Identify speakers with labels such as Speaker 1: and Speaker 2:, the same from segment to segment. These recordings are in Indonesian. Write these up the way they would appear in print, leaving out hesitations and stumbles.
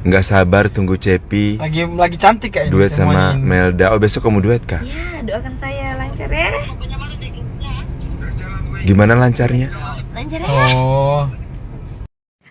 Speaker 1: Nggak sabar tunggu Cepi
Speaker 2: Lagi cantik kayaknya.
Speaker 1: duet sama Melda. Oh, besok kamu duet kah?
Speaker 3: Ya, doakan saya lancar ya.
Speaker 1: Gimana lancarnya?
Speaker 3: Lancar ya.
Speaker 2: Oh.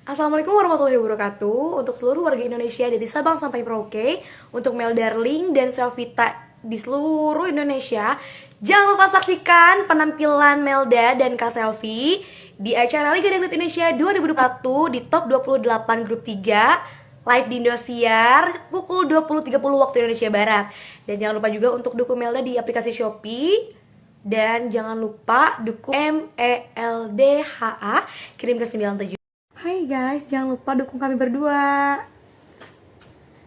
Speaker 4: Assalamualaikum warahmatullahi wabarakatuh. Untuk seluruh warga Indonesia dari Sabang sampai Merauke, untuk Mel Darling dan Selvita di seluruh Indonesia, jangan lupa saksikan penampilan Melda dan Kak Selvi di acara Liga Dangdut Indonesia 2021 di Top 28 Grup 3 live di Indosiar pukul 20.30 waktu Indonesia Barat. Dan jangan lupa juga untuk dukung Melda di aplikasi Shopee. Dan jangan lupa dukung MELDHA kirim ke 97. Hai guys, jangan lupa dukung kami berdua.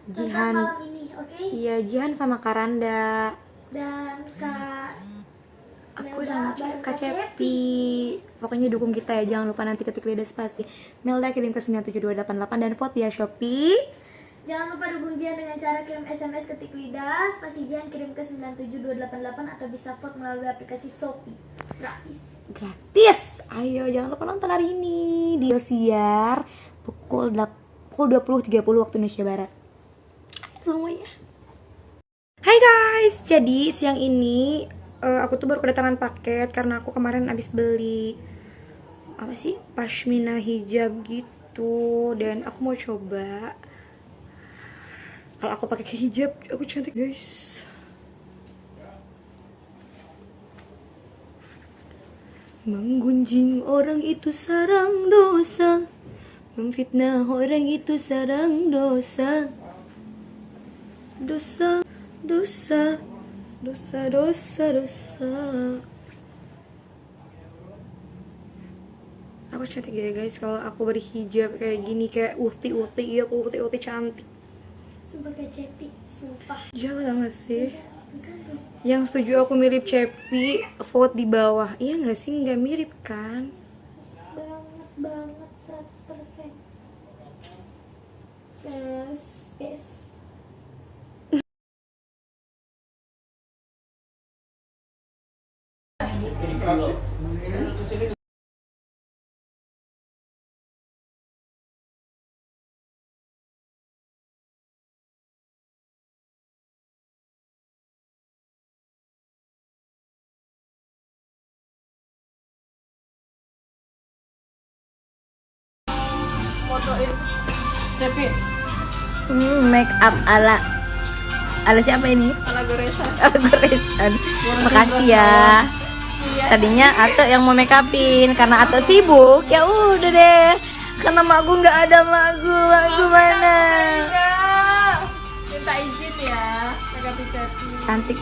Speaker 4: Jihan
Speaker 5: malam ini, oke?
Speaker 4: Iya, Jihan sama Karanda.
Speaker 5: Dan Kak
Speaker 4: Aku
Speaker 5: Melda
Speaker 4: sama
Speaker 5: bareng
Speaker 4: Kak
Speaker 5: Kak
Speaker 4: Cepi. Pokoknya dukung kita ya, jangan lupa nanti ketik lidah spasi Melda kirim ke 97288 dan vote via Shopee.
Speaker 5: Jangan lupa dukung Jihan dengan cara kirim SMS ketik lidah, spasi Jihan kirim ke 97288 atau bisa vote melalui aplikasi Shopee.
Speaker 4: Gratis. Ayo jangan lupa nonton hari ini di Indosiar pukul 20.30 waktu Indonesia Barat. Ayo semuanya. Hai guys, jadi siang ini aku tuh baru kedatangan paket karena aku kemarin abis beli apa sih, pashmina hijab gitu, dan aku mau coba kalau aku pakai hijab aku cantik guys. Menggunjing orang itu sarang dosa, memfitnah orang itu sarang dosa. Dosa, dosa, dosa, dosa, dosa. Aku cantik ya guys kalau aku berhijab kayak gini, kayak uti-uti gitu, uti-uti cantik.
Speaker 5: Sumpah Kak Cepi, sumpah.
Speaker 4: Jangan gak sih?
Speaker 5: Tergantung.
Speaker 4: Yang setuju aku mirip Cepi, vote di bawah. Iya gak sih? Gak mirip kan?
Speaker 5: Banget 100%. Yes.
Speaker 2: Cepi.
Speaker 3: Make up ala siapa ini?
Speaker 4: Ala goresan.
Speaker 3: Ala goresan. Makasih ya. Tadinya Ato yang mau make upin karena Ato sibuk. Ya udah deh. Karena mak gue nggak ada, mak gue mana?
Speaker 4: Minta izin ya, make up Cepi.
Speaker 3: Cantik.